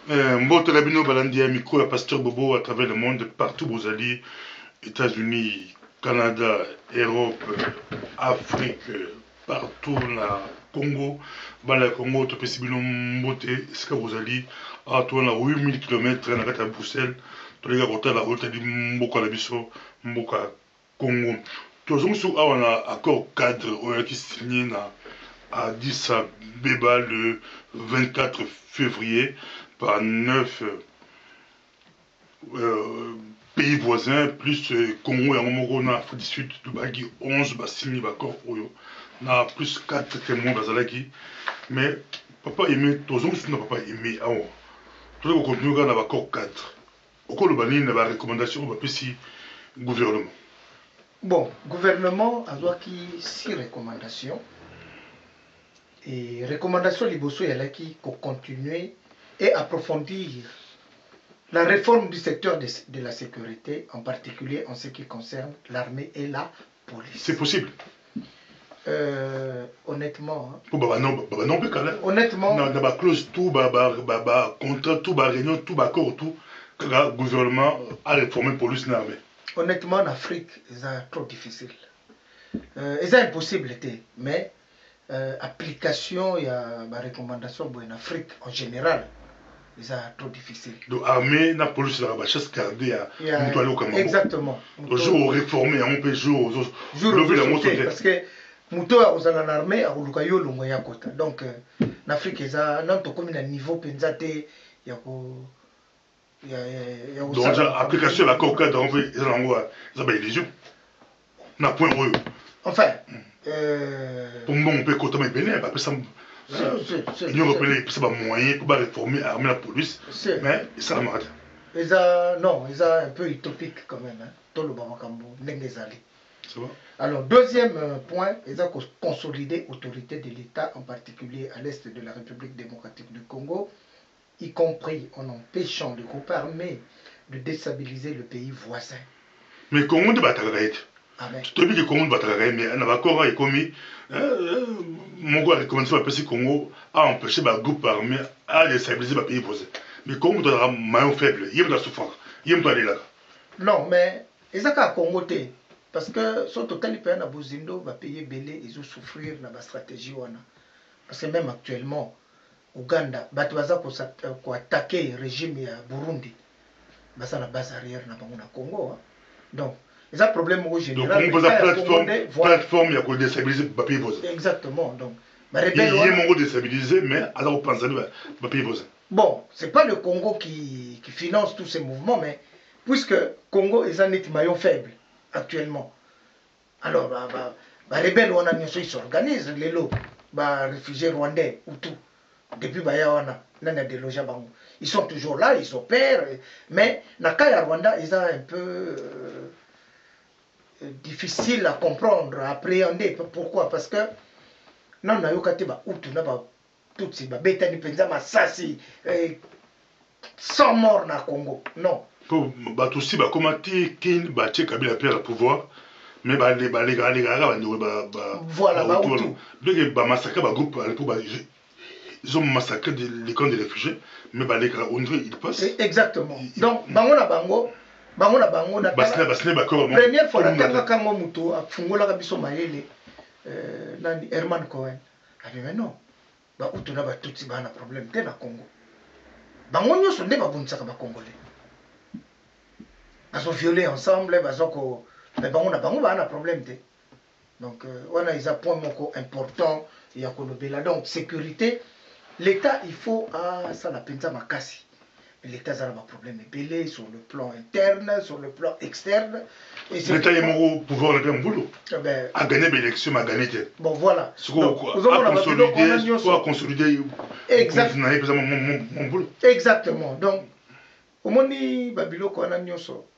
Mbote Rabino Balandia, Miko, la Pasteur Bobo à travers le monde, partout où vous allez, États-Unis, Canada, Europe, Afrique, partout na Congo, Bala Congo, Topesibino Mbote, ce que vous allez, à toi, na 8000 km, na Gata Bruxelles, tous les gars, la route, dit Mboka Labiso, Mboka Congo. Tous les gens ont un accord cadre qui signé à Addis Abeba le 24 février par 9 pays voisins, plus Congo et Angomo, na Afrique du Sud, Dubagi 11, Bassini, Bakor, Oyo. Na plus 4 témoins Bazalaki. Mais papa aimé, tous les gens n'ont pas aimé. Tous les gens continuent à avoir 4. Au cours de l'année, il y a des recommandations, on va plus gouvernement. Bon, gouvernement a droit qui 6 recommandations. Et recommandations liboso il y a qui continuer et approfondir la réforme du secteur de la sécurité, en particulier en ce qui concerne l'armée et la police. C'est possible. Honnêtement. Honnêtement. Dans la clause, tout, contrat, tout, réunion, tout, accord, tout, que le gouvernement a réformé la police et l'armée. Honnêtement, en Afrique, c'est trop difficile. C'est impossible, mais application, il y a des recommandations en Afrique en général. C'est trop difficile. Donc, l'armée, la police, la chasse gardée à Cameroun. Exactement. Le jour réformé, on peut jouer au parce que Mouto a dans l'armée, a Ulukayo Lungoya Kota. Donc, en Afrique, il y a un niveau pensate, il y a donc, l'application de la coca dans le éligible. On a point. Enfin. Pour moi, on peut compter Bénin, parce que l'Union européenne a des moyens pour réformer l'armée et la police. Mais ça la marade. Non, ils sont un peu utopique quand même. Tout le Bamakambo, Nengezali. Ça va? Alors, deuxième point, ils ont consolidé l'autorité de l'État, en particulier à l'est de la République démocratique du Congo, y compris en empêchant le groupe armé de déstabiliser le pays voisin. Mais Congo de Batagaït. Tu dis que Congo de Batagaït, mais un accord a commis. Mon gars a commencé à passer Congo à empêcher le groupe armé à déstabiliser le pays voisin. Mais Congo doit avoir un maillon faible, il y a de souffrance, il y a aller là. Non, mais ils ont qu'à Congo. Parce que son total, il à Bozindo va payer belé, ils vont souffrir dans la stratégie. Parce que même actuellement, Ouganda, Batouaza pour attaquer le régime à Burundi, c'est la base arrière dans le Congo. Donc, il y a un problème au général. Donc, on a une plateforme qui a déstabilisé le pays voisin. Exactement. Donc, il y a un moment déstabilisé, mais alors on pense à le pays voisin. Bon, ce n'est pas le Congo qui finance tous ces mouvements, mais puisque le Congo est un maillon faible actuellement. Alors, les rebelles, ils s'organisent, les réfugiés rwandais ou tout. Depuis ils sont toujours là, ils opèrent. Mais dans le Rwanda, ils sont un peu difficile à comprendre, à appréhender. Pourquoi? Parce que non, on a eu tout ces bétani penza masasi 100 morts na Congo. Non. Aussi, comment kin batie Kabila père le pouvoir, mais les gars, voilà, donc massacre le groupe ils ont massacré les camps de réfugiés, mais les gars, ils passent. Exactement. Donc, bango première fois la tanga kango muto a fungola kabiso mayele nani Herman Cohen. Mais non. Utu na batutsi bana problème te na Congo. Bango nyoso nde babunisaka ba Congolais. Bazo violer ensemble, mais bango bana problème te. Donc on a un point important ya kolobela. Donc sécurité, l'État il faut ça la penza makasi. L'État a un problème épelé sur le plan interne, sur le plan externe. L'État est au pouvoir de boulot. A gagné l'élection, a gagné. Bon, voilà. Pour consolider mon boulot. Exactement. Donc, au moni Babilo,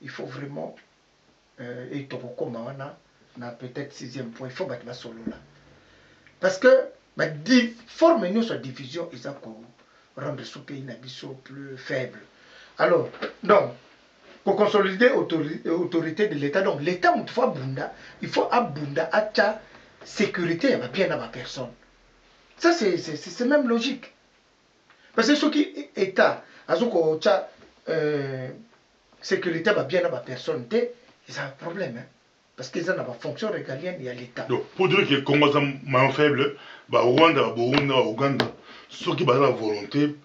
il faut vraiment, et peut-être 6e point, il faut battre la solo là. Parce que, forme nous sur division, ils ont rendre ce pays plus faible. Alors, donc, pour consolider l'autorité de l'État, donc l'État, il faut abunda à la sécurité, il va bien à ma personne. Ça, c'est même logique. Parce que ce qui est État, azuko cha sécurité ba bien na ba personne té ils ont un problème hein parce qu'ils ont une fonction régalienne il y a l'état. Donc pour dire que le Congo est moins faible, bah Rwanda, Burundi, Ouganda, ceux qui ont la volonté,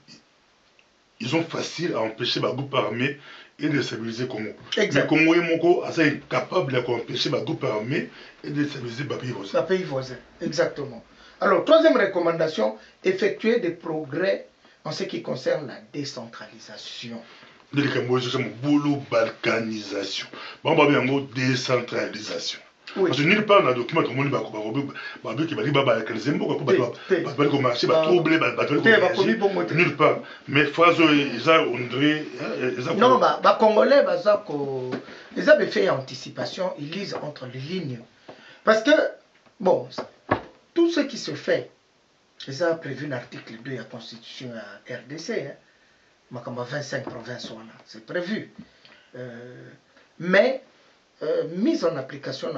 ils ont facile à empêcher les groupes armés et de stabiliser le Congo. Exact. Le Congo est incapable d'empêcher les groupes armés et de stabiliser les pays voisins. Les pays voisins, exactement. Alors, troisième recommandation, effectuer des progrès en ce qui concerne la décentralisation. De la balkanisation. Bon, bah bien, décentralisation. Oui. Parce que nulle part dans le document, tout le monde qui va dire balkaniser, nulle part. Mais phrase, non, bah, Congolais, ils avaient fait anticipation, ils lisent entre les lignes. Parce que, bon, tout ce qui se fait, ils ont prévu l'article 2 de la Constitution à RDC, hein. 25 provinces, c'est prévu. Mais, mise en application,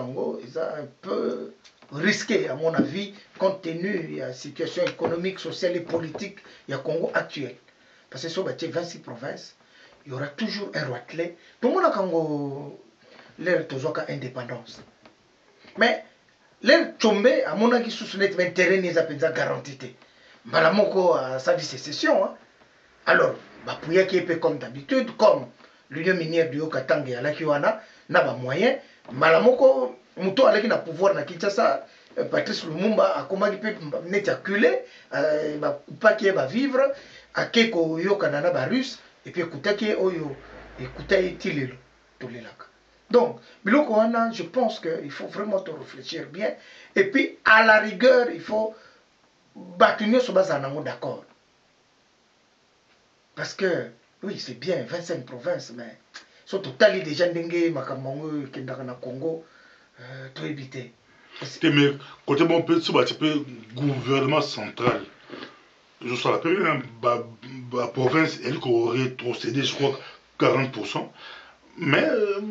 ils ont un peu risqué, à mon avis, compte tenu de la situation économique, sociale et politique du Congo actuel. Parce que sur 26 provinces, il y aura toujours un roitelet. Tout le monde a Congo, l'air toujours indépendance. Mais, l'air tombé, à mon avis, sous son terrain, ils ont garanti. Malamoko a sa sécession. Hein. Alors, Bapouya qui est comme d'habitude, comme l'Union minière du Haut-Katanga et la Kiwana, n'a pas moyen. Malamoko, Mouto avec le pouvoir na Kinshasa, Patrice Lumumba a comment il peut n'éjaculer, pas qui va vivre, à Keko Yokanana Barus, et puis écouter qui est Oyo, écouter Tilelo, tous les lacs. Donc, Biloko Wana, je pense qu'il faut vraiment te réfléchir bien. Et puis, à la rigueur, il faut bâtir sur base en amour d'accord. Parce que, oui, c'est bien, 25 provinces, mais surtout, tali des gens dengue, Makamongo, Kendakana Congo, tout éviter. Mais, côté bon, peut gouvernement central, je sais la première, la province, elle aurait rétrocédé, je crois, 40%. Mais,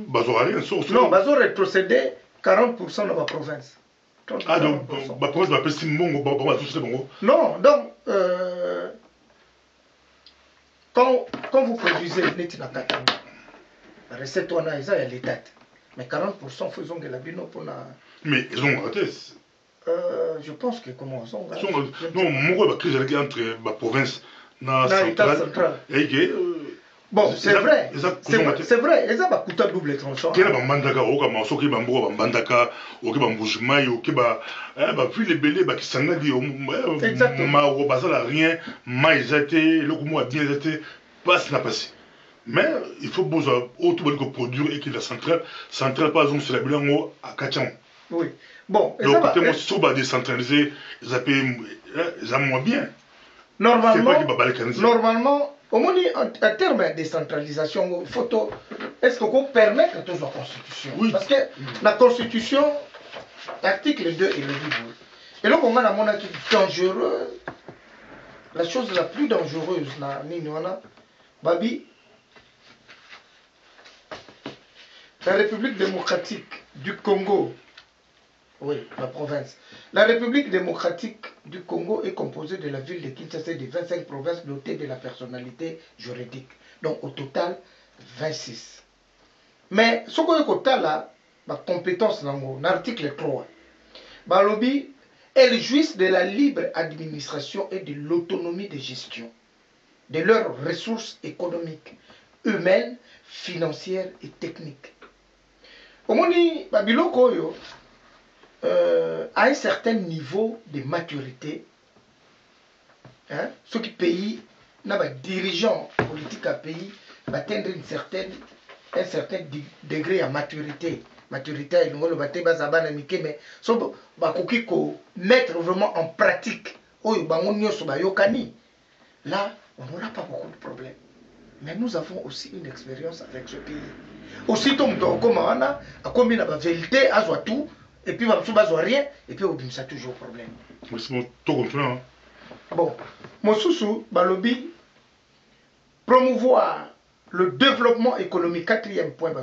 bazo rien, non, bazo rétrocédé 40% dans la province. Ah, donc, la province va appeler Simbongo, bon. Non, donc, quand vous produisez net na Katanga, la recette on a l'État. Mais 40% faisons de la bino pour la... Mais ils ont raté. Je pense que comment ils ont raté. Non, moi, la crise entre la province et l'État central. Bon, c'est vrai. C'est vrai. Ils ont coûté double tranchant. Il y a des mandaka, il y a des mandaka, il y a des mbouchmaï, il y a des les belés qui sont rien, mais été, le coup bien été, passe n'a passé. Mais il faut autour de produire et que la centrale par exemple, c'est la bilan à Kachan. Oui. Bon, et donc, quand on va décentraliser, ils ont moins bien. Normalement, au moins, en termes de décentralisation, est-ce qu'on peut permettre toute la Constitution? Oui. Parce que la Constitution, l'article 2 est le livre. Et là, on a un monde qui est dangereux. La chose la plus dangereuse, Babi, la République démocratique du Congo, oui, la province. La République démocratique du Congo est composée de la ville de Kinshasa et de 25 provinces dotées de la personnalité juridique. Donc au total, 26. Mais ce qu'on total là, la compétence dans l'article 3, Balobi, elles jouissent de la libre administration et de l'autonomie de gestion de leurs ressources économiques, humaines, financières et techniques. Au moins, Babiloko, à un certain niveau de maturité, hein, ce qui pays, dirigeants politiques à pays, atteindre un certain degré à maturité. Maturité, mais mettre vraiment en pratique, là, on n'aura pas beaucoup de problèmes. Mais nous avons aussi une expérience avec ce pays. Aussitôt, comme on a combien de vérité, à tout, et puis on ne rien, et puis on a toujours problème. Mais c'est tout complet. Bon, mon sous Balobi, promouvoir le développement économique, quatrième point,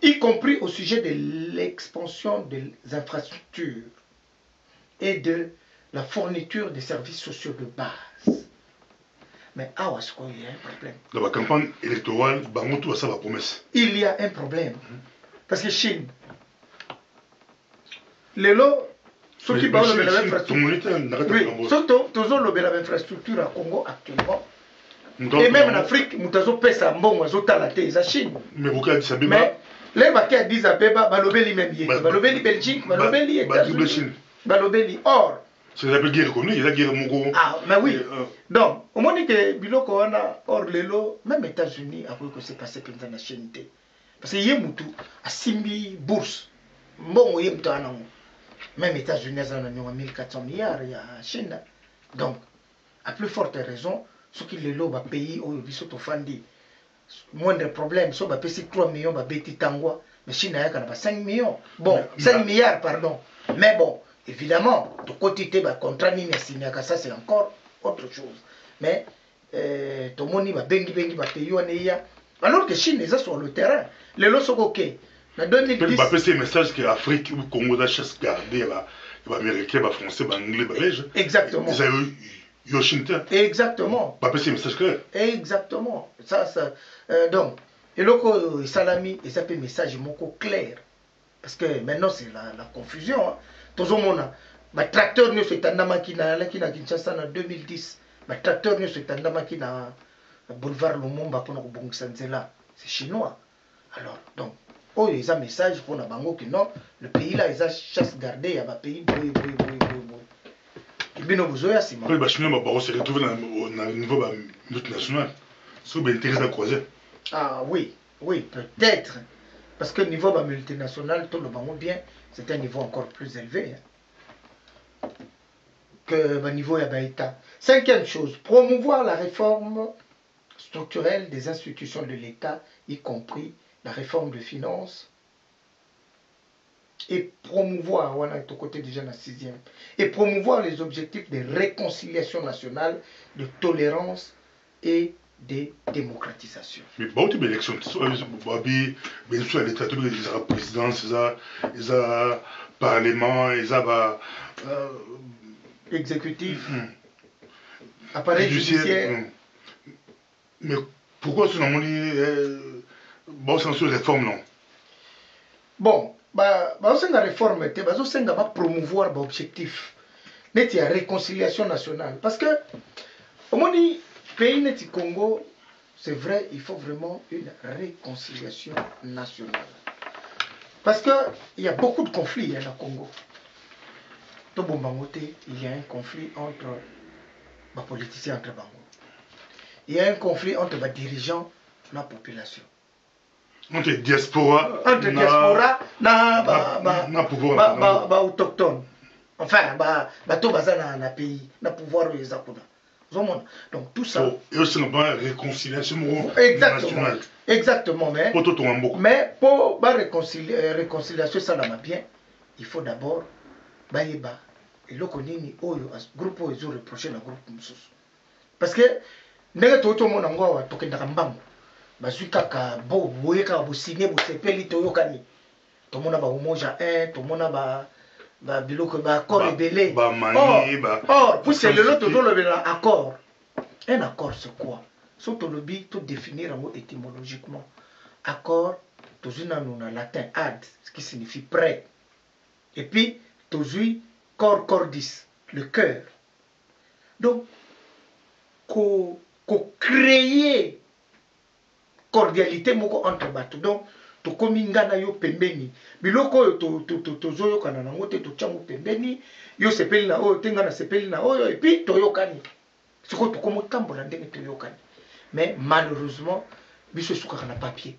y compris au sujet de l'expansion des infrastructures et de la fourniture des services sociaux de base. Mais awa sikoyo il y a un problème. Dans la campagne électorale, bango tout ça va promesse. Il y a un problème. Parce que Chine, lelo soki ba lobela l'infrastructure. Surtout toujours lobela l'infrastructure à Congo actuellement. Et même en Afrique, mutazo pesa mbongo azotala te za Chine. Mais beaucoup Addis Abeba. Mais les baquets Addis Abeba balobeli même yé, balobeli Belgique, balobeli États-Unis. Balobeli or. C'est la guerre connue, il y a la guerre Mongo. Ah, mais oui. Donc, au moment que biloko wana or lelo, même États-Unis après que c'est passé pendant la Chine. Parce que yemutu a simbi bourse. Mbongo yemutu anango. Même États-Unis ont 1400 milliards il y a Chine. Donc, à plus forte raison, ce qui les lots pays où ils sont offendus. Moindre problème, soit bah payé 3 millions, bah bêti tangwa, mais Chine a quand 5 millions. Bon, 5 milliards, pardon. Mais bon, évidemment, de côté bah contrat ni signé ça c'est encore autre chose. Mais tout le monde va bengi bah pays on est alors que Chine est sur le terrain. Les lots sont ok. En 2010, bah c'est un message que l'Afrique ou Congo da chasse garder bah américain, bah français, bah anglais, bah belge. Exactement. Exactement. Pas passer message clair. Exactement. Ça donc et loko salami et ça peut message moko clair parce que maintenant c'est la confusion. Tout le monde ba tracteur ne fait tandama qui na Kinshasa en 2010. Ba tracteur ne fait tandama qui na boulevard Lumumba pour bongisa nzela. C'est chinois. Alors donc oh ils ont message pour na bango que non le pays là ils a chasse gardée il y a ba pays boy. Oui, bah, chinois, bah, on s'est retrouvé au niveau multinational. C'est bien intéressant à croiser. Ah oui, oui, peut-être. Parce que niveau multinational, tout le monde bien, c'est un niveau encore plus élevé que le niveau Yabaïta. Cinquième chose, promouvoir la réforme structurelle des institutions de l'État, y compris la réforme de finances. Et promouvoir, on est au côté déjà dans la 6e, et promouvoir les objectifs de réconciliation nationale, de tolérance et de démocratisation. Mais bon, tu as l'élection, bien sûr, l'État, il y a la présidence, il y a le parlement, il y a exécutif, appareil judiciaire. Mais pourquoi ce nom bon, c'est une réforme, non? Bon, c'est une réforme, c'est une promouvoir l'objectif de la réconciliation nationale. Parce que, au moins, le pays du Congo, c'est vrai, il faut vraiment une réconciliation nationale. Parce qu'il y a beaucoup de conflits dans le Congo. Il y a un conflit entre les politiciens entre Bango. Il y a un conflit entre les dirigeants et la population. Entre diaspora na pouvoir autochtone. Enfin, tout bazana na pays, na pouvoir les zakuna. Donc tout ça. Et aussi on va réconciliation nationale. Exactement, mais pour la réconciliation ça va bien, il faut d'abord baïba et le konini oyo groupe oyo reprocher le groupe mususu. Parce que ndenge tout monde ngwa tokenda kambango. Bazui kaka bo boye kaka bo signer bo sepeli toyokani. To mona ba umoja to mona ba biloko ba accord ebele. Or, pour c'est le toujours le accord. Un accord c'est quoi? Surtout le but tout définir en mot étymologiquement. Accord toujours dans latin ad, ce qui signifie prêt. Et puis toujours cor cordis, le cœur. Donc ko créer cordialité moko entre bato. Donc to komingana yo pembeni biloko yo to zoyo kana nango te to chango pembeni yo sepeli na oyo tenga na sepeli na oyo et puis to yokani siko to komo tambola ndenge to yokani. Mais malheureusement biso suka na papier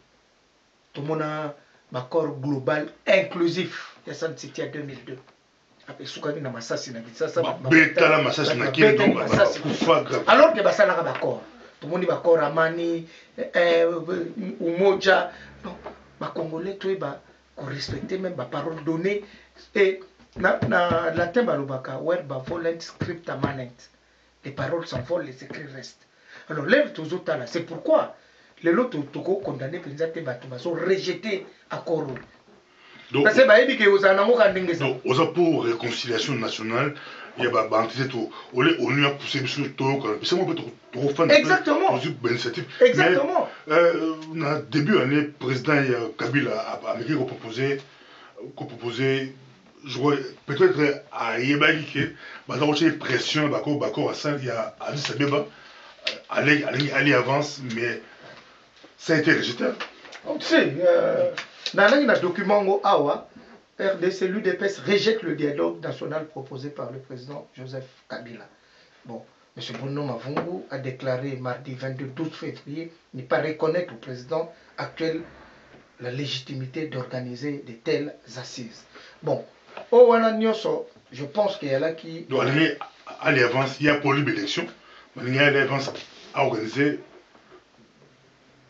to mona accord global inclusif ya San City à 2002 après suka ni na masasi na kisasa betala masasi na kile donc alors que basala ka accord tout le monde va encore amani umoja donc congolais tout va respecter même la parole donnée et na latin balobaka verba volet scripta manent, les paroles s'envolent, les écrits restent. Alors lève toujours là, c'est pourquoi les lots toko condamné penza te bato baso rejeter accord. parce que bayebi ke ozana ngo kandenge ça. Donc oza pour réconciliation nationale, il y a ba entité to olé onu a poussé biso to ko c'est moi to fan. Exactement. Exactement. Na début année président Kabila a proposé je vois peut-être à Yebali que bah donc j'ai pression bako à ça il y a Addis Abeba aller avance mais ça a été rejeté. Tu sais dans un document awa RDC l'UDPS rejette le dialogue national proposé par le président Joseph Kabila. Bon, M. Bruno Mavungu a déclaré mardi 12 février ne pas reconnaître au président actuel la légitimité d'organiser de telles assises. Bon, au Wananyoso, je pense qu'il y a là qui... Donc, allez avance, il y a pour l'élection, mais il y a l'avance à organiser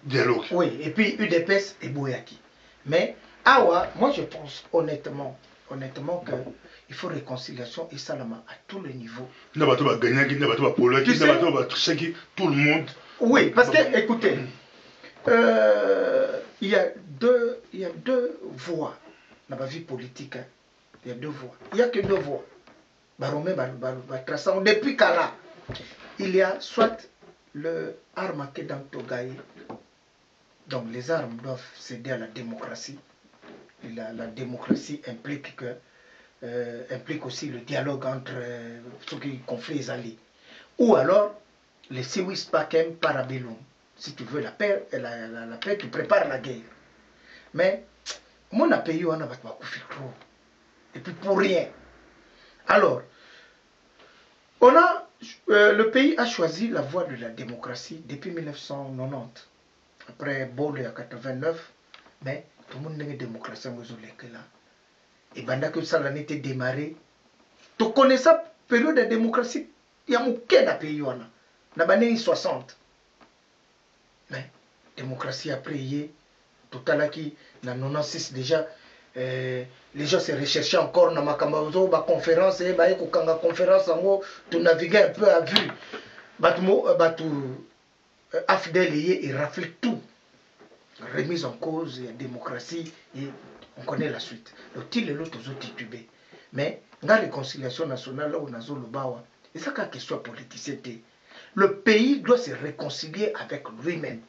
dialogue. Oui, et puis UDPS et Bouyaki. Mais, Awa, moi je pense honnêtement qu'il faut réconciliation et salama à tous les niveaux. Tout le monde. Oui, parce que, écoutez, il y a deux voies dans la vie politique. Hein. Il y a deux voies. Il n'y a que deux voies. Depuis Kala, il y a soit le arme qui est dans Togaï. Donc les armes doivent céder à la démocratie. Et la démocratie implique aussi le dialogue entre ceux qui conflient les alliés. Ou alors, les Siwis Pakem Parabellum. Si tu veux la paix, la paix, tu prépares la guerre. Mais, mon pays, on a trop. Et puis pour rien. Alors, le pays a choisi la voie de la démocratie depuis 1990. Après Bole à 89, mais tout le monde n'a pas de démocratie là. Et pendant que ça l'année était démarré, tu connais ça, période de démocratie, il y a un pays, dans les années 60. Mais démocratie après, tout à l'heure, dans 96 déjà, les gens se recherchaient encore dans ma conférence, conférence, tu naviguais un peu à vue. Afdel et rafle tout. Remise en cause, il y a démocratie et on connaît la suite. Donc, il est l'autre titubé. Mais, dans la réconciliation nationale, là où on a le bawa, et ça, quand question politicité, le pays doit se réconcilier avec lui-même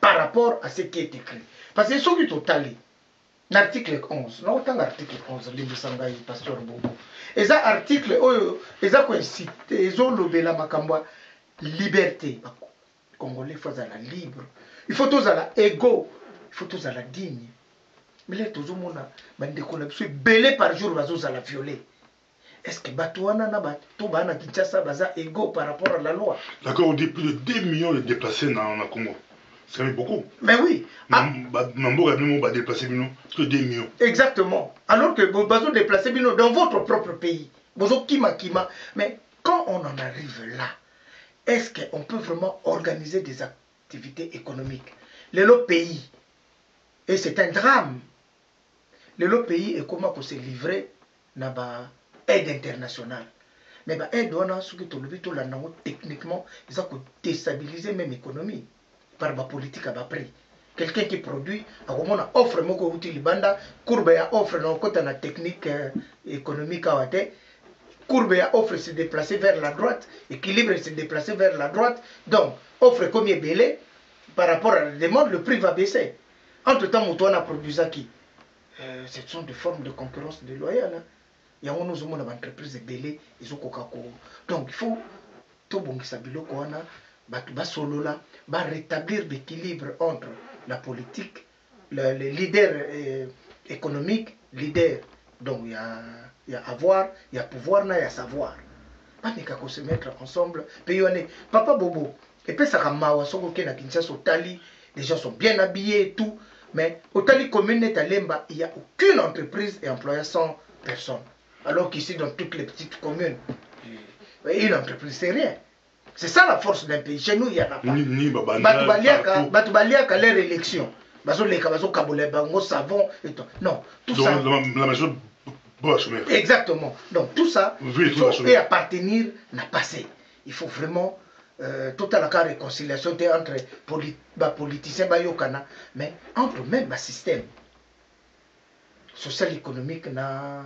par rapport à ce qui est écrit. Parce que ce qui est total, l'article 11, non autant l'article 11, l'Imbusangaï, Pasteur Bobo. Et ça, article, et ça, quoi, ils ont l'obéla makamba, liberté. Congolais, il faut être libre. Il faut tous aller égaux. Il faut tous aller digne. Mais là, tout le monde a des belé par jour, ils la violer. Est-ce que Batouana n'a tout bana Kinshasa baza égaux par rapport à la loi? D'accord, on dit plus de 2 millions de déplacés dans le Congo. Ça fait beaucoup. Mais oui. Mambo a même déplacé que 2 millions. Exactement. Alors que vous avez déplacé dans votre propre pays. Vous avez kima. Mais quand on en arrive là, est-ce qu'on peut vraiment organiser des activités économiques? Le pays, et c'est un drame, le pays est comment se livrer dans l'aide internationale. Mais l'aide, techniquement, ils ont déstabilisé même l'économie par la politique à bas prix. Quelqu'un qui produit, offre moko outil banda, courbe offre dans côté la technique économique à courbe offre se déplacer vers la droite, équilibre se déplacer vers la droite, donc offre comme il est belé, par rapport à la demande, le prix va baisser. Entre-temps, Moutouana a produit ça qui ce sont des formes de concurrence déloyale. Hein. Il y a une entreprise belé, ils ont Coca-Cola. Donc il faut tout bon qui s'habille rétablir l'équilibre entre la politique, les leaders économiques, leaders. Donc il y a avoir, il y a pouvoir, il y a savoir. Pas de se mettre ensemble. Papa Bobo, et puis ça ramawa, les gens sont bien habillés et tout. Mais au Tali commune et à Lemba, il n'y a aucune entreprise et employé 100 personnes. Alors qu'ici, dans toutes les petites communes, une entreprise, c'est rien. C'est ça la force d'un pays. Chez nous, il n'y en a pas. Batubaliaka leur élection. Savon et tout. Non, tout ça. La majorité, exactement. Donc tout ça, et appartenir n'a passé. Il faut vraiment tout à la réconciliation entre politiciens, mais entre même le système. social économique na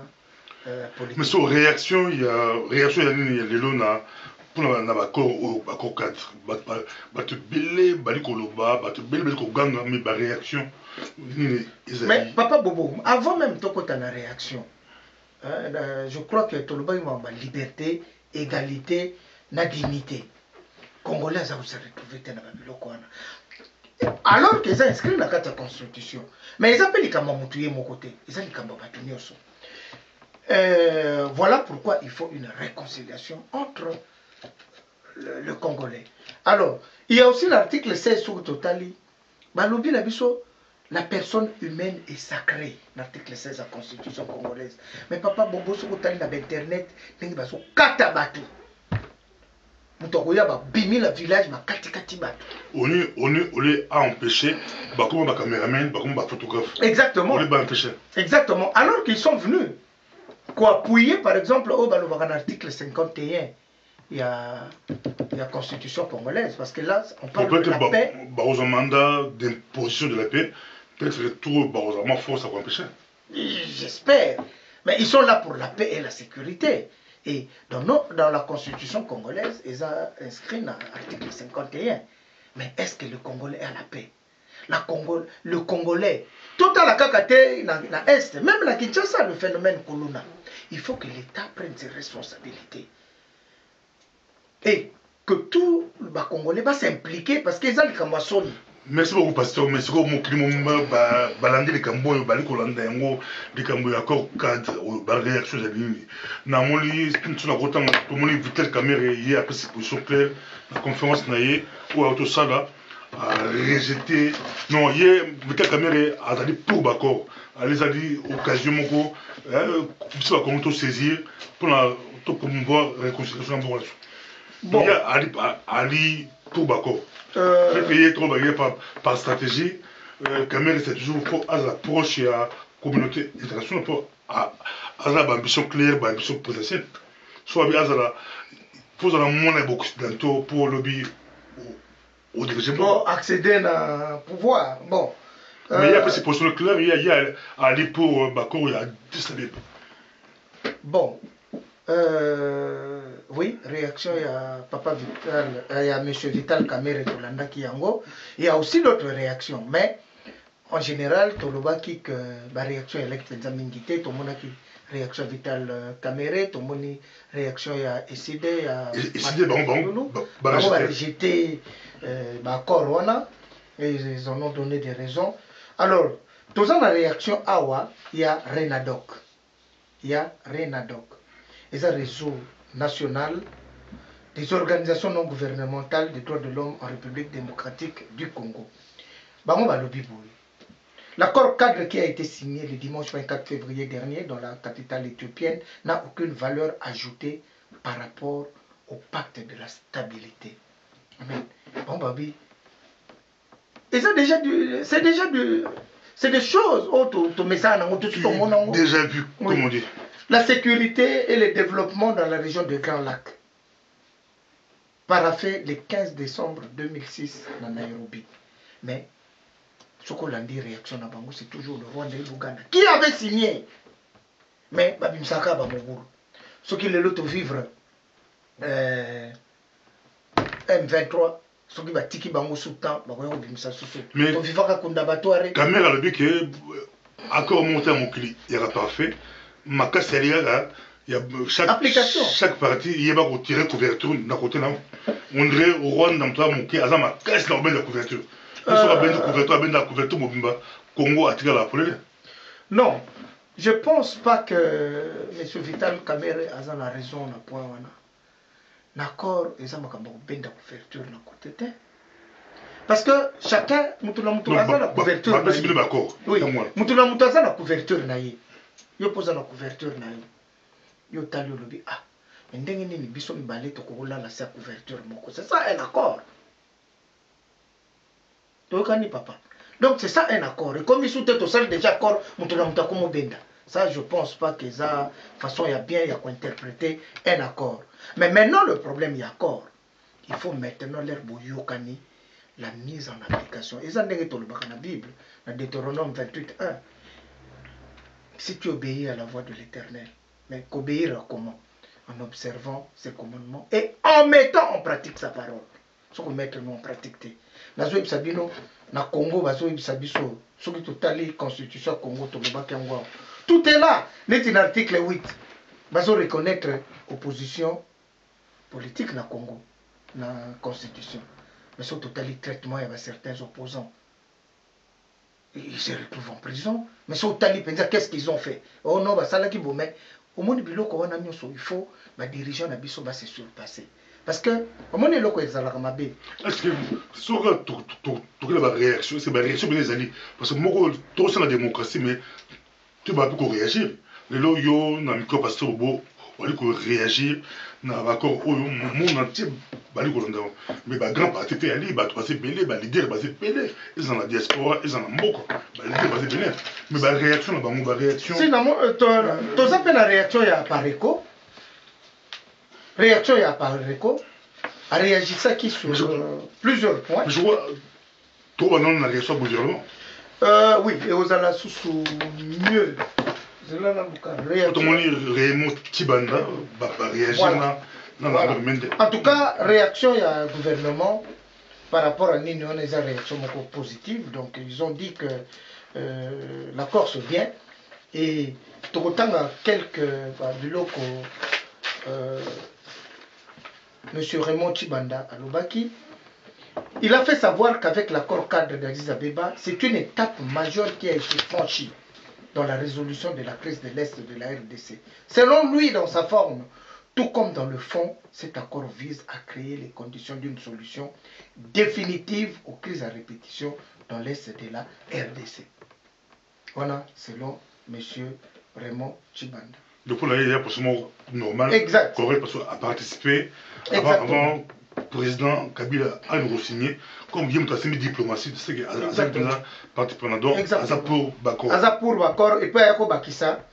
politique. Mais sur réaction, il y a les lona pour na bako cadre batu belé bali koloba batu belé bali koganga mais ba réaction mais papa Bobo avant même to kota na réaction je crois que toloba ma liberté égalité na dignité congolais ça vous se retrouver na babiloko wana alors qu'ils ont inscrit dans la constitution mais ils appellent comme mutuye mon côté ils ont comme batu nyonso. Voilà pourquoi il faut une réconciliation entre le Congolais. Alors, il y a aussi l'article 16 sur Totali. Balobi Labiso, la personne humaine est sacrée. L'article 16 de la Constitution congolaise. Mais papa Bobo sur Totali dans Internet, il y a katabatu. Mutokoya ba bimi la village ma kati batu. On est à empêcher, bah comme un caméraman, bah comme un photographe. Exactement. On est empêcher. Exactement. Alors qu'ils sont venus. Quoi appuyer par exemple au article 51 il y a la constitution congolaise parce que là on parle de la paix. Aux mandat d'imposition de la paix peut-être tout aux force à empêcher. J'espère, mais ils sont là pour la paix et la sécurité et dans la constitution congolaise ils ont inscrit dans l'article 51 mais est-ce que le Congolais est à la paix? Le Congolais, tout à la Kakate, dans l'Est, même la Kinshasa, le phénomène Koluna, il faut que l'État prenne ses responsabilités. Et que tout le Congolais va s'impliquer parce qu'ils ont les Kambasoni. Merci beaucoup, pasteur. Merci beaucoup, mon climat, balandi les Kambo, bali Kolanda, les Kambo, accord cadre, réaction à l'île. Namoli, tout le temps, tout le monde vital caméra, hier, après cette position claire, la conférence naïe, ou à Autosala, a rejeté. Non, hier, vital caméra a dit pour Bakor. Elle a dit, occasion, mon co, il va comment saisir pour promouvoir la réconciliation en Bourg. Bon. Il y a Ali pour Bakor. Payer trop par stratégie, Cameroun c'est toujours pour l'approche à la communauté internationale pour avoir l'ambition claire, l'ambition potentielle. Soit bien pour avoir moins d'occidentaux pour lobby au dirigeant. Pour accéder à pouvoir. Bon. Mais il y a ces positions claires, il y a Ali pour Bakor, il y a 10 années. Bon. Oui, réaction, il y a Papa Vital, il y a M. Vital Kamere Tolanda Kiyango. Il y a aussi d'autres réactions, mais en général, Toloba qui que la réaction électe Zamingité, tout le monde qui réaction Vital Kamere, tout le monde réaction il y a Esside, il y a Esside, on va rejeter Corona et ils en ont donné des raisons. Alors, dans la réaction Awa, il y a Renadoc. Il y a Renadoc. Et un réseau national des organisations non gouvernementales des droits de l'homme en République démocratique du Congo. L'accord cadre qui a été signé le dimanche 24 février dernier dans la capitale éthiopienne n'a aucune valeur ajoutée par rapport au pacte de la stabilité. Amen. Bon, babi. Et c'est déjà des choses. Déjà vu, oui. Comme on dit. La sécurité et le développement dans la région de Grand Lac. Paraffé le 15 décembre 2006 à Nairobi. Mais, ce qu'on a dit, réaction à Bango, c'est toujours le Rwanda et l'Ouganda. Qui avait signé? Mais, Babim Saka, Bamogour. Ce qui est l'autre vivre, M23, ce qui va tiki Bango sous temps, Bagoyo Bimsa Soussou. Mais, Caméra le but que, accord monté à mon client, il n'y pas fait. Ma casse il y a chaque partie il y a retiré couverture d'un côté là on dirait au Rwanda dans mon qui a ma casse la couverture la couverture mobimba Congo a tiré la police. Non, je pense pas que M. Vital Kamere a la raison na point wana d'accord ils ont ma benda couverture na côté parce que chacun mutula la couverture d'accord oui mutula la couverture na yi yo posa la couverture na yo tali lobi ah mais ndenge nini biso mibale to kola la sa couverture moko c'est ça un accord tokani papa donc c'est ça un accord et comme ils sont tout seul déjà accord mutuna mutako mobenda ça je pense pas que ça façon il y a bien il y a interpréter un accord mais maintenant le problème il y a accord il faut maintenant leur boyokani la mise en application et ça ndenge to le baka na Bible na Deutéronome 28:1 si tu obéis à la voix de l'Éternel, mais qu'obéir à comment? En observant ses commandements et en mettant en pratique sa parole. Ce qu'on met en pratique. Dans le Congo, la constitution Congo, tout est là. Dans l'article 8, il faut reconnaître l'opposition politique dans le Congo, dans la constitution. Mais sur le traitement, il y a certains opposants. Ils se retrouvent en prison. Mais sur le qu'est-ce qu'ils ont fait? Oh non, ça là qui vous met. Au monde il faut les dirigeants se surpasser. Parce que au monde est-ce que tu as une réaction? C'est une réaction des alliés. Parce que moi, tout ça la démocratie, mais tu vas plus réagir. Les lois, yo, na micro pasteur beau, on va réagir. Na d'accord, au monde entier, mais les grands partis fait aller, bah tu passes belé, bah leader passer belé. Ils sont la diaspora, ils sont en mboko, bah leader passer belé. Mais la réaction, la réaction. Si non, tu as la réaction il y a Pareco. Réaction il y a Pareco. A réagi ça qui sur plusieurs points. Je vois, toi non la réaction au gouvernement. Oui, et aux alas sous mieux. Tout le monde Raymond Tibanda va réagir. Voilà. En tout cas, réaction il y a un gouvernement par rapport à l'Union, il y a une réaction positive. Donc ils ont dit que l'accord se vient. Et autant quelques locaux, M. Raymond Tibanda à Lubaki, il a fait savoir qu'avec l'accord cadre d'Addis Abeba, c'est une étape majeure qui a été franchie dans la résolution de la crise de l'Est de la RDC. Selon lui, dans sa forme, tout comme dans le fond, cet accord vise à créer les conditions d'une solution définitive aux crises à répétition dans l'Est de la RDC. Voilà, selon M. Raymond Tibanda. Donc là, il y a possiblement normal, exact, correct, parce qu'à participer, avant le président Kabila a nous signé, comme il y a une diplomatie, c'est que Azapur participe donc Azapur Bakor. Azapur Bakor, et puis Ayako Bakissa,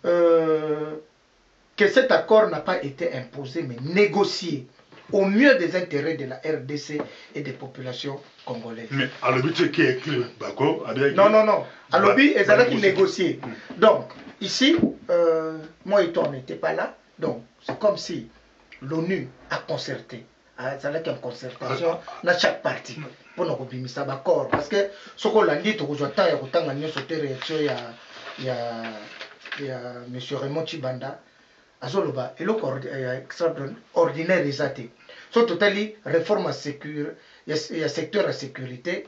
que cet accord n'a pas été imposé, mais négocié au mieux des intérêts de la RDC et des populations congolaises. Mais à l'objet, c'est qui est écrit Bakor? Non. À l'objet, ils allaient négocier. Donc, ici, moi et toi, on n'était pas là. Donc, c'est comme si l'ONU a concerté. Ça a une concertation dans chaque partie. Pour nous obéir ça d'accord. Parce que ce qu'on a dit, il y a M. Raymond Tibanda. Azoloba, et ordinaire des athées. So totally réforme à sécurité, il y a secteur à sécurité,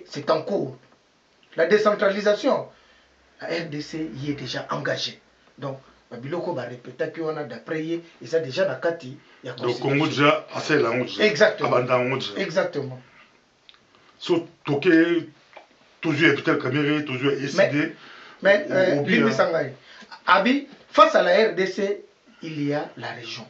c'est en cours. La décentralisation, la RDC y est déjà engagée. Donc, Babiloko va répéter qu'on a d'après et ça déjà dans Kati. Donc, Congo déjà assez la honte. Exactement. Exactement. So, toqué, toujours peut-être caméra, toujours décidé. Mais, Abi, face à la RDC, il y a la région.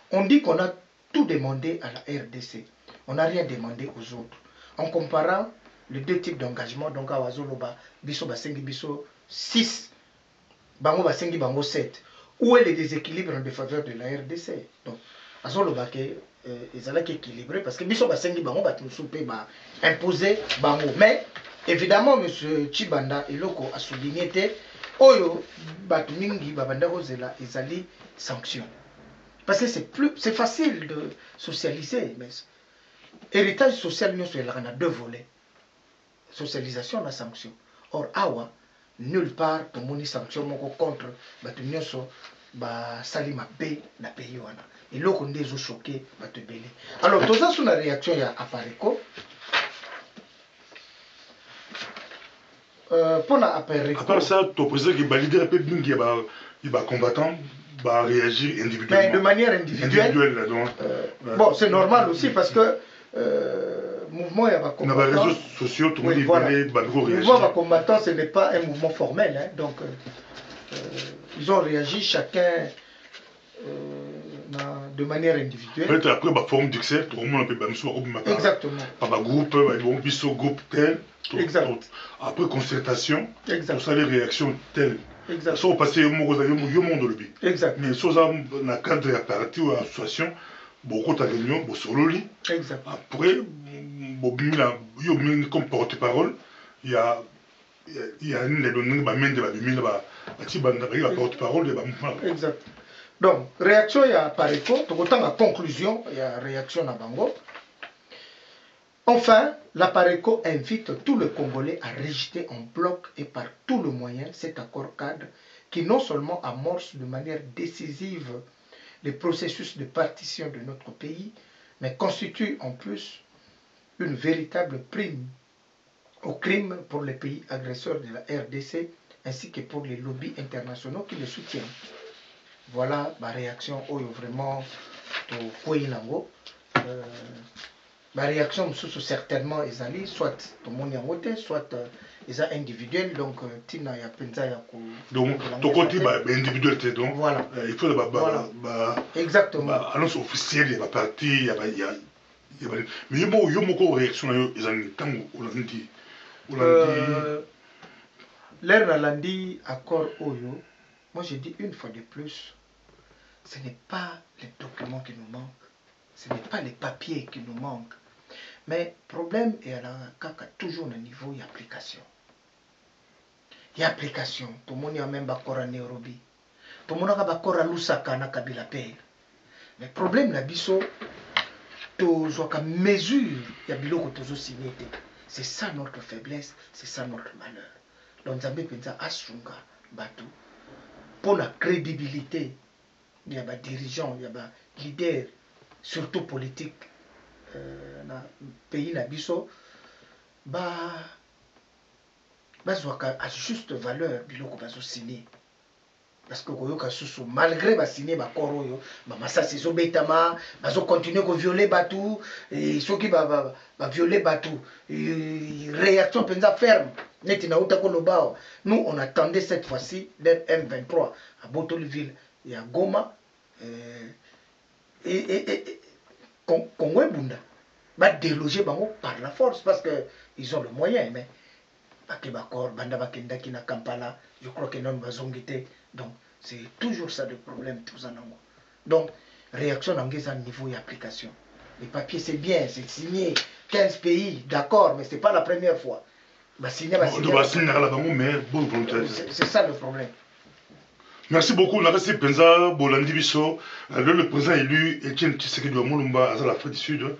On dit qu'on a tout demandé à la RDC. On n'a rien demandé aux autres. En comparant les deux types d'engagement, donc à Wazoloba, Biso Basengi Biso 6, Bango Basengi Bango 7. Où est le déséquilibre en défaveur de la RDC? Donc, Azoloba, ils allaient équilibrer parce que Biso Basengi Bango va imposer Bango. Mais, évidemment, M. Tibanda et Loko a souligné Oyo, Batumingi, Babandagozela, Ezali, sanctions. Parce que c'est facile de socialiser. Mais héritage social, nous sommes a deux volets. Socialisation et sanction. Or, Awa, nulle part, tout le monde sanction contre Batumioso, Salima B, na pays. Et là, on est choqué, Batubele. Alors, tout ça, c'est une réaction à Pareco. Pour la à part ça, ton président qui va leader, il va combattant, va réagir individuellement. Mais de manière individuelle. Bon, c'est normal aussi parce que mouvement, il y a pas combattant. Dans les réseaux sociaux, tout le monde voilà. réagir. Le mouvement combattant, ce n'est pas un mouvement formel. Hein, donc, ils ont réagi chacun de manière individuelle. Peut-être après, la forme d'excès, tout le monde peut faire exactement. Par groupe, groupe tel. Exact. Après concertation, exact. Tout ça, les réactions telles. Exact. Ça, on passe au monde de l'objet. Exact. Mais ça, dans le cadre de la partie ou l'association, beaucoup de réunions, beaucoup solo. Exact. Après, comme porte-parole, il y a il y a une des données qui porte-parole. Exact. Donc, réaction, il y a par écho, autant la conclusion, il y a réaction à Bango. Enfin, la Pareco invite tous les Congolais à rejeter en bloc et par tous les moyens cet accord cadre qui non seulement amorce de manière décisive le processus de partition de notre pays, mais constitue en plus une véritable prime au crime pour les pays agresseurs de la RDC ainsi que pour les lobbies internationaux qui les soutiennent. Voilà ma réaction vraiment au Kouilango. Ma réaction certainement est soit tout le monde soit individuel, donc Tina ya penza ya ko. Donc ton côté individuel donc voilà. Il faut voilà. Exactement. Annonce officielle il y a parti il y a mais il y a beaucoup réaction ils ont tant Hollandi l'air Hollandi accord Oyo. Moi je dis une fois de plus, ce n'est pas les documents qui nous manquent, ce n'est pas les papiers qui nous manquent. Mais le problème est toujours au niveau d'application. Il y a application. Tout le monde a même bakora Nairobi. Tout le monde a bakora Lusaka na Kabila Pay. Mais le problème là, biso, to zoka mesure ya biloko tozo signé. C'est ça notre faiblesse, c'est ça notre malheur. Donc Nzambe penza asunga batu pour la crédibilité. Il y a des dirigeants, il y a des leaders, surtout politiques. Na pays na biso à juste valeur biloko bazo signé parce que koyoka susu malgré ba signé ba koro yo masasi zo betama bazo continuer ko violer batu et soki ba violer batu réaction penza ferme neti na uta ko lobao. Nous on attendait cette fois-ci d'un M23 à Botolville et à Goma Congo et Bunda va déloger par la force parce qu'ils ont le moyen, mais je crois que non va zongité. Donc c'est toujours ça le problème tout ça. Donc réaction dans un niveau d'application. Les papiers c'est bien, c'est signé 15 pays, d'accord, mais c'est pas la première fois. C'est ça le problème. Merci beaucoup. Merci Penza Bolandi Bisso. Le président élu Etienne Tshisekedi de Moulumba à l'Afrique du Sud.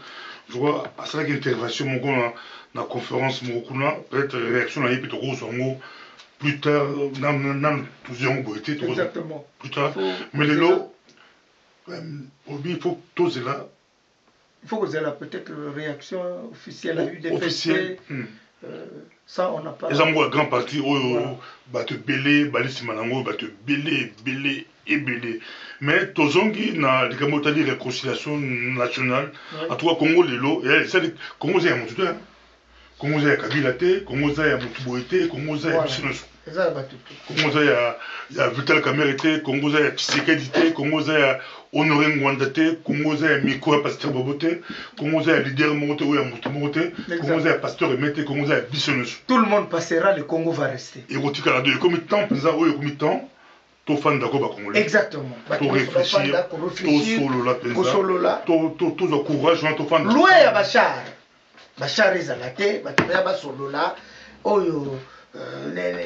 Je vois à cette intervention dans la conférence peut-être réaction à Yépi Toko Songo plus tard dans exactement. Plus tard. Mais les lots, il faut tous là. Il faut que vous ayez peut-être réaction officielle à l'UDPC. Ça, on n'a pas. Les amours grand parti, te belé, balisi manango, te belé, mais tozongi na likamotali réconciliation nationale. À toi Congo lelo, et ça Congo c'est un moutou, Congo c'est Kabila te, Congo c'est un moutou te, Congo c'est Bisinoso. Congo c'est ya Vital Kamerhe te, Congo c'est Tshisekedi te, Congo c'est Honoré Ngwanda te, Congo c'est Miko Pasteur Bobo te, Congo c'est leader Mote ou ya moutou te, Congo c'est Pasteur Emete, Congo c'est Bisinoso. Tout le monde passera, le Congo va rester. Et rotika la deux, comme temps, comme temps. Exactement. To réfléchir, to solo la penza, to courage, to fan. Loin à Bachar. Bachar ezalate, batuya ba solo la, oyo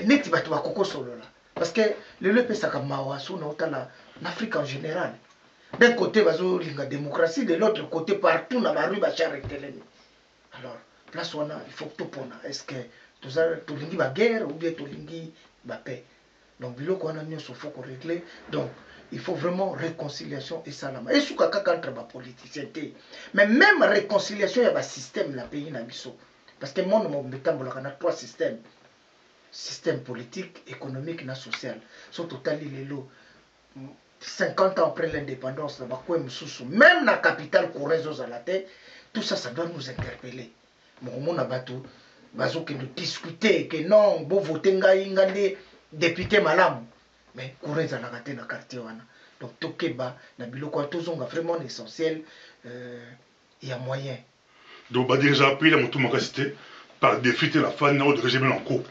neti batu ba koko solo la. Parce que le lepe sakamawa so na otala l'Afrique en général. D'un côté bazo linga démocratie, de l'autre côté partout na ba rue Bachar eteleni. Alors, place wana il faut tout pona. Est-ce que to lingi ba guerre ou bien to lingi ba paix? Donc, il faut régler. Donc, il faut vraiment réconciliation et ça. Et ce entre les politiciens. Mais même réconciliation, il y a un système dans le pays. Parce que moi, on a trois systèmes. Système politique, économique et social. Sur total, il est là. 50 ans après l'indépendance, même dans la capitale corée, tout ça, ça doit nous interpeller. On a nous discuter que non, bon voter député malam, mais courir dans la quartier. Donc, Tokeba, Nabiloko, Tozonga, vraiment essentiel, il y a moyen. Donc, déjà, puis la moto m'a cité par défier la fan de régime en cours.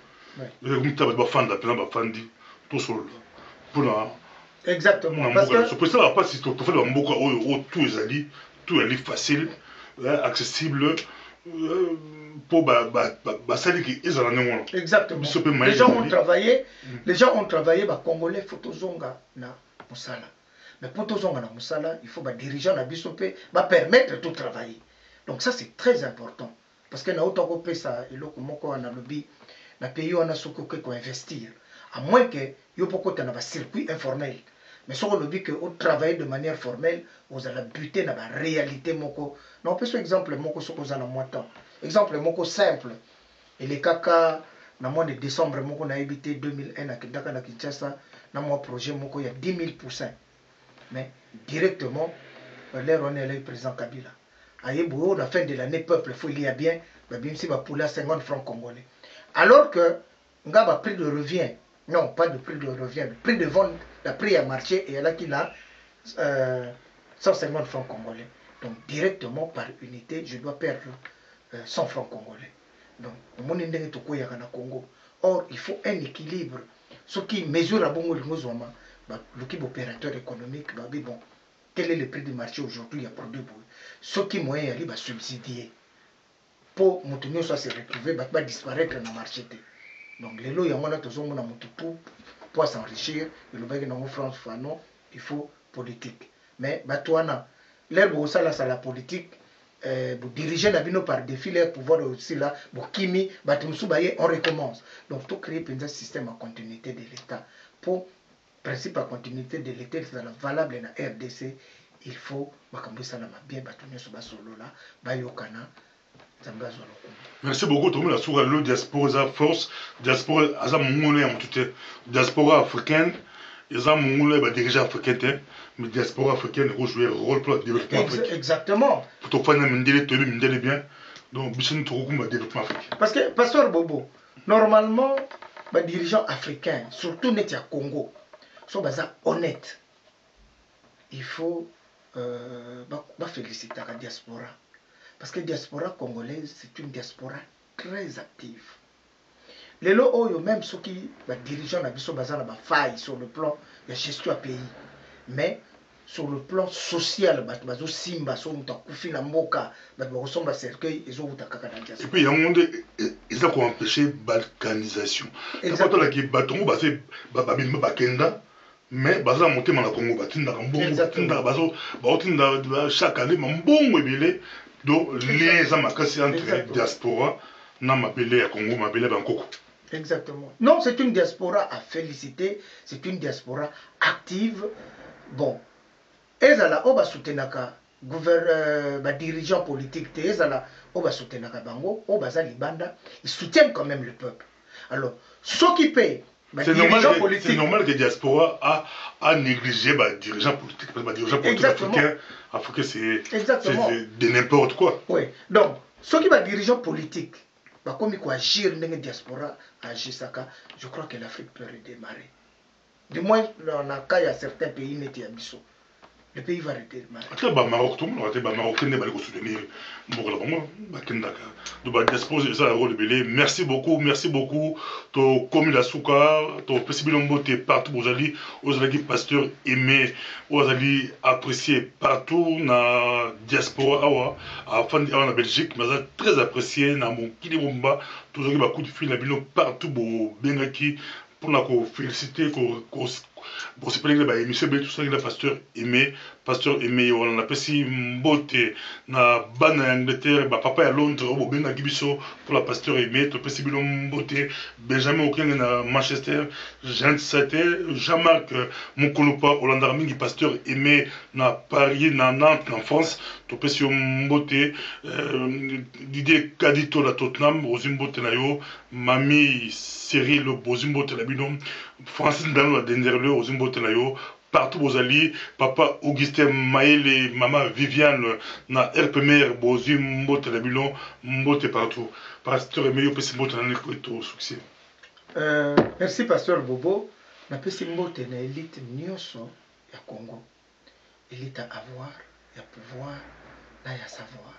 Exactement. C'est pour ça que si tu fais tout est facile, accessible. pour basali qui ils ont non. Exactement. Les gens ont travaillé, bah congolais photozonga na musala. Mais photozonga na musala, il faut bah dirigeant na bisopé bah permettre de tout travailler. Donc ça c'est très important parce que na autant que ça et loko moko na lobby na pays on a soko ko investir. À moins que yo poko na ba circuit informel. Mais si on lobby que on travaille de manière formelle, vous allez buter dans la réalité moko. Non, on peut sur exemple moko soko za na moitan. Exemple moko simple. Et les caca na mois de décembre moko na habité 2001 à Kindaka na Kinshasa, na mois projet moko il y a 10 000%. Mais directement l'air on est le président Kabila. Ayebo la fin de l'année peuple faut il y a bien bien si va pour la 50 francs congolais. Alors que ngaba prix de revient. Non, pas de prix de revient, le prix de vente, le prix à marché et là qu'il a 150 francs congolais. Donc directement par unité, je dois perdre 100 francs congolais. Donc, mon indemnité au Congo. Or, il faut un équilibre. Ce qui mesure à bon l'équipe opérateur économique, bon, quel est le prix du marché aujourd'hui à produit. Ce qui moyen à subsidier pour que soit se retrouver, va disparaître dans le marché. Donc, les lois, il y a un pour s'enrichir, il faut politique. Mais, l'herbe ça, c'est la politique. Vous dirigez la vie par défi, leur pouvoir aussi là, pour Kimi, on recommence. Donc, tout créer un système en continuité de l'État. Pour principe en continuité de l'État, c'est valable dans la RDC, il faut bien bâtonner sur la solo là, bayokana. Merci beaucoup. Tout le monde a sur le diaspora force, diaspora à mongolais en tout diaspora africaine, ils ont mongolais dirigeants africains, mais diaspora africaine a joué un rôle pour le développement africain. Exactement. Pour faire un bien, donc bisous tout le développement africain. Parce que pasteur Bobo, normalement, les dirigeants africains, surtout les Congo, sont honnêtes. Il faut féliciter la diaspora. Parce que la diaspora congolaise, c'est une diaspora très active. Les lots, même ceux qui dirigeants sont faille sur le plan de gestion à pays. Mais sur le plan social, simba, cercueil, et puis il y a un monde, ils ont empêché la balkanisation. Exactement. Mais baza monter na Congo batinda mbongo chaque année mbongo ebele donc les amakasi entre diaspora na mabele ya Congo mabele bankoko. Exactement. Non, c'est une diaspora à féliciter, c'est une diaspora active. Bon, ezala oba soutenaka dirigeants politiques, ezala oba soutenaka bango, oba za libanda, ils soutiennent quand même le peuple. Alors, ceux qui payent c'est normal que la diaspora a négligé les dirigeants politiques. Parce que les dirigeants politiques africains, c'est de n'importe quoi. Oui. Donc, ceux qui sont dirigeants politiques, comme ils agir dans la diaspora, je crois que l'Afrique peut redémarrer. Du moins, dans le cas, il y a certains pays qui sont le pays va redémarrer. Après, Maroc, tout le monde a Marocains qui vont soutenir la diaspora, c'est un rôle belé. Merci beaucoup. To comme la souka, to possible beauté partout vous allez pasteur aimé, vous allez apprécier partout na diaspora en Belgique, mais très apprécié na mon Kilibomba, toujours qui coup de fil partout bo bengaki pour la féliciter bon, c'est pas que l'émission tout ça le pasteur aimé on a passé mbote na bana Angleterre papa à Londres au benga gibiso pour la pasteur aimé to passé mbote Benjamin Okenge na Manchester Jean-Marc Mokolopa Hollande mingi pasteur aimé na Paris na Nantes en France to passé mbote Didier Kadito la Tottenham ozimbote na yo mami Cyril Bozimbote la binom Francis Ndalo la Denderle ozimbote na yo partout vous allez papa Augustin Maël maman Viviane na RPMR bozimbote la binom mbote partout pasteur aimé yo pesi mbote na neko succès. Merci pasteur Bobo na pesi mbote na élite nyonso ya Congo élite à avoir ya pouvoir na ya savoir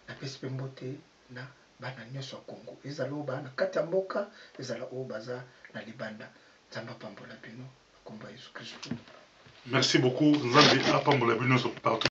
na pesi mbote na bana nyonso ya Congo ezala o bana kati ya mboka ezala o baza na libanda nzamba pambola bino komba Yesu Kristo. Merci beaucoup nzambe apambola bino partout.